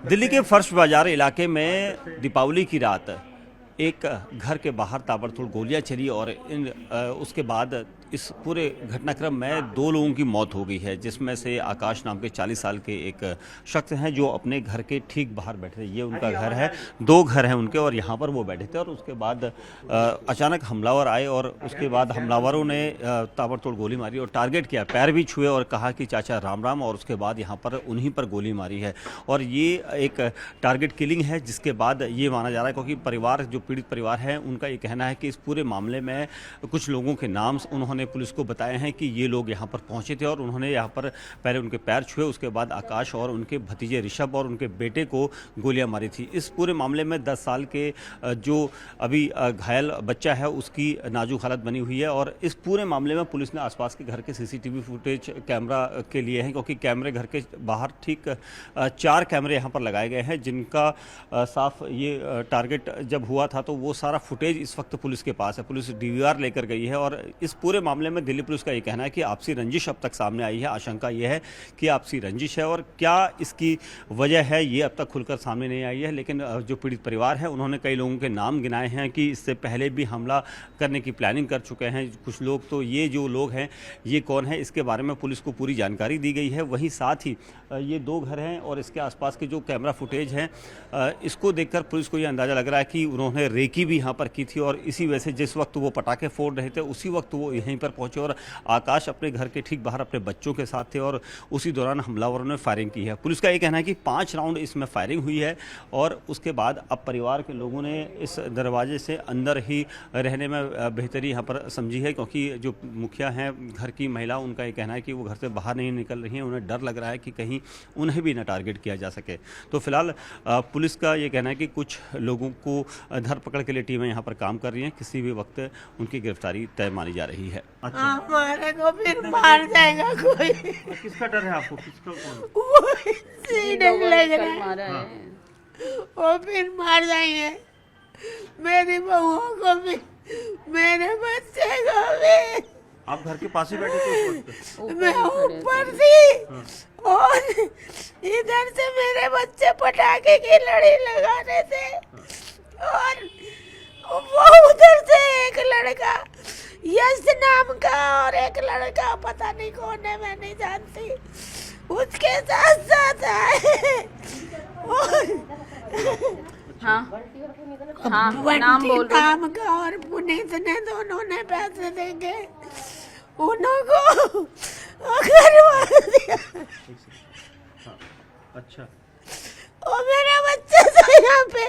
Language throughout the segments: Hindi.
दिल्ली के फर्श बाजार इलाके में दीपावली की रात एक घर के बाहर ताबड़तोड़ गोलियां चली और उसके बाद इस पूरे घटनाक्रम में 2 लोगों की मौत हो गई है, जिसमें से आकाश नाम के 40 साल के एक शख्स हैं जो अपने घर के ठीक बाहर बैठे थे। ये उनका घर है, 2 घर हैं उनके और यहाँ पर वो बैठे थे और उसके बाद अचानक हमलावर आए और उसके बाद हमलावरों ने ताबड़तोड़ गोली मारी और टारगेट किया, पैर भी छुए और कहा कि चाचा राम राम, और उसके बाद यहाँ पर उन्हीं पर गोली मारी है। और ये एक टारगेट किलिंग है, जिसके बाद ये माना जा रहा है, क्योंकि परिवार जो पीड़ित परिवार है उनका ये कहना है कि इस पूरे मामले में कुछ लोगों के नाम उन्होंने पुलिस को बताए हैं कि ये लोग यहाँ पर पहुंचे थे और उन्होंने यहाँ पर पहले उनके पैर छुए, उसके बाद आकाश और उनके भतीजे ऋषभ और उनके बेटे को गोलियां मारी थी। इस पूरे मामले में 10 साल के जो अभी घायल बच्चा है उसकी नाजुक हालत बनी हुई है और इस पूरे मामले में पुलिस ने आसपास के घर के सीसीटीवी फुटेज कैमरा के लिए हैं, क्योंकि कैमरे घर के बाहर ठीक 4 कैमरे यहाँ पर लगाए गए हैं, जिनका साफ ये टारगेट जब हुआ था तो वो सारा फुटेज इस वक्त पुलिस के पास है। पुलिस डीवीआर लेकर गई है और इस पूरे मामले में दिल्ली पुलिस का ये कहना है कि आपसी रंजिश अब तक सामने आई है। आशंका ये है कि आपसी रंजिश है और क्या इसकी वजह है ये अब तक खुलकर सामने नहीं आई है, लेकिन जो पीड़ित परिवार है उन्होंने कई लोगों के नाम गिनाए हैं कि इससे पहले भी हमला करने की प्लानिंग कर चुके हैं कुछ लोग। तो ये जो लोग हैं ये कौन है, इसके बारे में पुलिस को पूरी जानकारी दी गई है। वहीं साथ ही ये 2 घर हैं और इसके आसपास के जो कैमरा फुटेज हैं इसको देखकर पुलिस को ये अंदाज़ा लग रहा है कि उन्होंने रेकी भी यहाँ पर की थी और इसी वजह से जिस वक्त वो पटाखे फोड़ रहे थे उसी वक्त वो यहीं पर पहुंचे और आकाश अपने घर के ठीक बाहर अपने बच्चों के साथ थे और उसी दौरान हमलावरों ने फायरिंग की है। पुलिस का ये कहना है कि 5 राउंड इसमें फायरिंग हुई है और उसके बाद अब परिवार के लोगों ने इस दरवाजे से अंदर ही रहने में बेहतरी यहाँ पर समझी है, क्योंकि जो मुखिया हैं घर की महिला, उनका ये कहना है कि वो घर से बाहर नहीं निकल रही हैं, उन्हें डर लग रहा है कि कहीं उन्हें भी न टारगेट किया जा सके। तो फिलहाल पुलिस का ये कहना है कि कुछ लोगों को धरपकड़ के लिए टीमें यहाँ पर काम कर रही हैं, किसी भी वक्त उनकी गिरफ्तारी तय मानी जा रही है। अच्छा, हमारे को फिर मार जाएगा कोई। किसका डर है आपको? किसका? डर लग रहा है वो फिर मार जाएंगे, मेरी बहुओं को भी, मेरे बच्चे को भी। आप घर के पास ही बैठे थे उस वक्त? मैं ऊपर थी और इधर से मेरे बच्चे पटाखे की लड़ी लगा रहे थे और वो उधर से एक लड़का यश नाम का और एक लड़का पता नहीं कौन है, मैं नहीं जानती, उसके साथ साथ आए और नाम बोल नाम का और पुनीत ने, दोनों ने पैसे देंगे उनको करवा दिया। अच्छा, और मेरा बच्चा तो यहाँ पे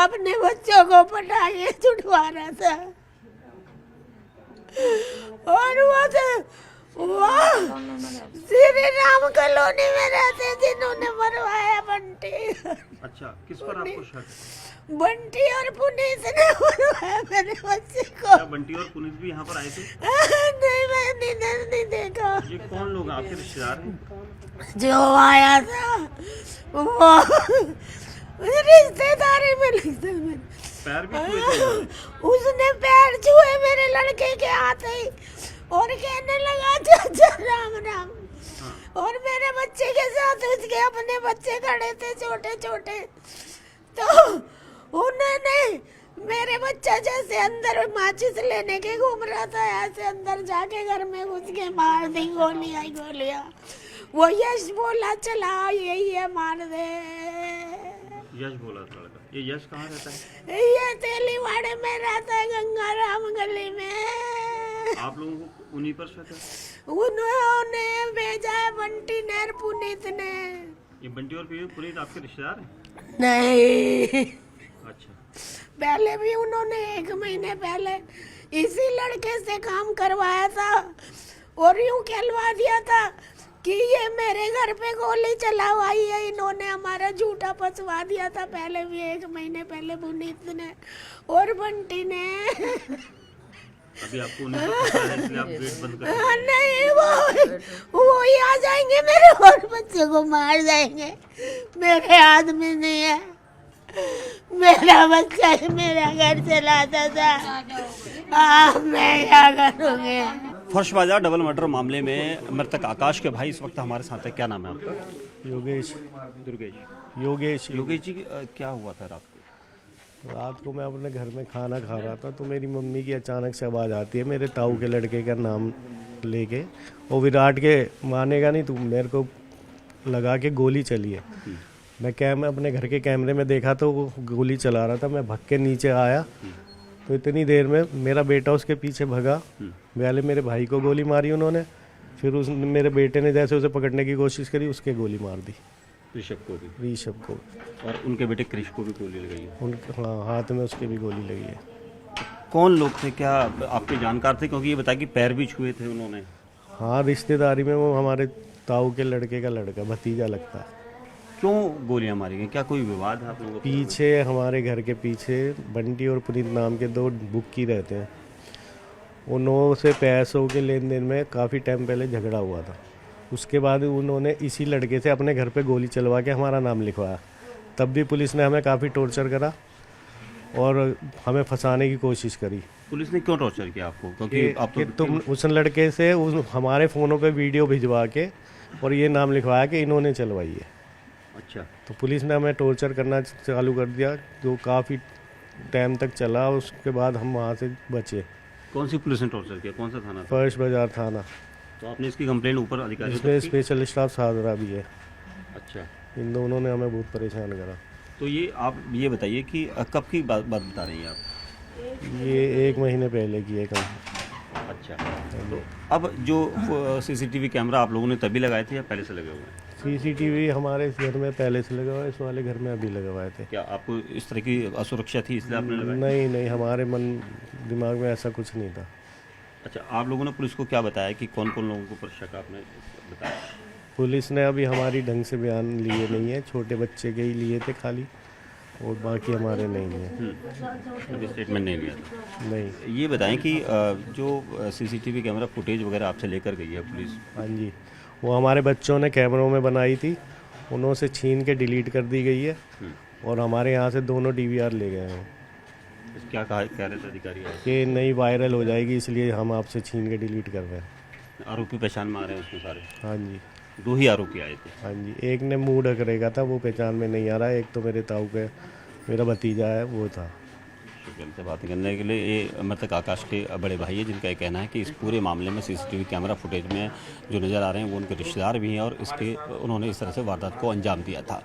अपने बच्चों को पटाखे छुड़वा रहा था और वो श्री राम कॉलोनी में रहते जिन्होंने मरवाया बंटी। अच्छा, किस पर आपको शक? बंटी और पुनीत ने मरवाया मेरे बच्चे को। क्या बंटी और पुनीत भी यहाँ पर आए थे? नहीं, मैंने इधर नहीं देखा। ये कौन लोग आपके रिश्तेदार हैं? जो आया था वो रिश्तेदारी में लगता है। पैर भी छुए थे? उसने पैर छुए मेरे लड़के के हाथ ही और कहने लगा चाचा राम राम। और मेरे बच्चे के साथ उसके अपने बच्चे खड़े थे छोटे छोटे, तो उन्होंने मेरे बच्चा जैसे अंदर माचिस लेने के घूम रहा था, ऐसे अंदर जाके घर में घुस के मार दी गोलियां। वो यश बोला चला यही है, मार दे। यश बोला था लड़का। ये यश कहाँ रहता है? ये तेलीवाड़े में रहता है, गंगाराम गली में। आप लोगों को उन्हीं पर शक है? उन्होंने भेजा है बंटी ने और पुनीत ने। ये बंटी और पुनीत आपके रिश्तेदार हैं? नहीं, अच्छा, पहले भी उन्होंने 1 महीने पहले इसी लड़के से काम करवाया था और यूं कहलवा दिया था कि ये मेरे घर पे गोली चलावाई है इन्होंने, हमारा झूठा फंसवा दिया था पहले भी 1 महीने पहले पुनीत ने और बंटी ने। अभी आपको उन्हीं पर पता है इसलिए आप गेट बंद कर? नहीं, वो ही आ जाएंगे, मेरे और बच्चे को मार जाएंगे। मेरे हाथ में नहीं है, मेरा बच्चा ही मेरा घर चलाता था, मैं क्या करूँगी? फर्श बाजार डबल मर्डर मामले में मृतक आकाश के भाई इस वक्त हमारे साथ है। क्या नाम है आपका? योगेश। दुर्गेश। योगेश। योगेश जी क्या हुआ था रात को? रात को मैं अपने घर में खाना खा रहा था तो मेरी मम्मी की अचानक से आवाज़ आती है मेरे ताऊ के लड़के का नाम लेके। वो विराट के मानेगा नहीं, तू मेरे को लगा के गोली चली है। मैं अपने घर के कैमरे में देखा तो वो गोली चला रहा था। मैं भग के नीचे आया तो इतनी देर में मेरा बेटा उसके पीछे भगा। पहले मेरे भाई को गोली मारी उन्होंने, फिर उस मेरे बेटे ने जैसे उसे पकड़ने की कोशिश करी उसके गोली मार दी, ऋषभ को भी, ऋषभ को। और उनके बेटे क्रिश को भी गोली लगाई है। उनके हाँ, हाथ में उसके भी गोली लगी है। कौन लोग थे, क्या आपके जानकार थे? क्योंकि ये बताया कि पैर भी छुए थे उन्होंने। हाँ, रिश्तेदारी में वो हमारे ताऊ के लड़के का लड़का भतीजा लगता है। क्यों गोलियां मारी गई? क्या कोई विवाद है आप लोगों को? पीछे हमारे घर के पीछे बंटी और पुनीत नाम के दो बुक्की रहते हैं। उन्हों से पैसों के लेन देन में काफ़ी टाइम पहले झगड़ा हुआ था। उसके बाद उन्होंने इसी लड़के से अपने घर पे गोली चलवा के हमारा नाम लिखवाया। तब भी पुलिस ने हमें काफ़ी टॉर्चर करा और हमें फंसाने की कोशिश करी। पुलिस ने क्यों टॉर्चर किया आपको? क्योंकि आप कि तुम उस लड़के से हमारे फ़ोनों पे वीडियो भिजवा के और ये नाम लिखवाया कि इन्होंने चलवाई है। अच्छा, तो पुलिस ने हमें टॉर्चर करना चालू कर दिया जो काफ़ी टाइम तक चला। उसके बाद हम वहाँ से बचे। कौन सी पुलिस ने टॉर्चर किया? कौन सा थाना था? फर्स्ट बाजार थाना। तो आपने इसकी कंप्लेंट ऊपर अधिकारियों इसमें तक की? स्पेशल स्टाफ सादरा भी है। अच्छा, इन दोनों ने हमें बहुत परेशान करा। तो ये आप ये बताइए कि कब की बात बता रही हैं आप? ये 1 महीने पहले की है कम। अच्छा, तो अब जो सीसीटीवी कैमरा आप लोगों ने तभी लगाए थे या पहले से लगे हुए हैं? सीसीटीवी हमारे इस घर में पहले से लगा हुआ है, इस वाले घर में अभी लगवाए थे। क्या आपको इस तरह की असुरक्षा थी इसलिए आपने लगाया? नहीं नहीं, हमारे मन दिमाग में ऐसा कुछ नहीं था। अच्छा, आप लोगों ने पुलिस को क्या बताया कि कौन कौन लोगों को पर शक आपने बताया? पुलिस ने अभी हमारी ढंग से बयान लिए नहीं है, छोटे बच्चे के ही लिए थे खाली, और बाकी हमारे नहीं है। अभी स्टेटमेंट नहीं लिया था। नहीं। ये बताएं कि जो सीसीटीवी कैमरा फुटेज वगैरह आपसे लेकर गई है पुलिस, हाँ जी, वो हमारे बच्चों ने कैमरों में बनाई थी, उन्हों से छीन के डिलीट कर दी गई है और हमारे यहाँ से दोनों DVR ले गए हैं क्या कह रहे थे अधिकारी आए? कि नहीं वायरल हो जाएगी इसलिए हम आपसे छीन के डिलीट कर रहे हैं। आरोपी पहचान में आ रहे हैं उसमें सारे? हाँ जी। 2 ही आरोपी आए थे। हाँ जी, एक ने मुंह ढक रेखा था, वो पहचान में नहीं आ रहा है। एक तो मेरे ताऊ के मेरा भतीजा है, वो था। शुक्रिया से बात करने के लिए। ये मृतक आकाश के बड़े भाई है जिनका ये कहना है कि इस पूरे मामले में सीसीटीवी कैमरा फुटेज में जो नज़र आ रहे हैं वो उनके रिश्तेदार भी हैं और इसके उन्होंने इस तरह से वारदात को अंजाम दिया था।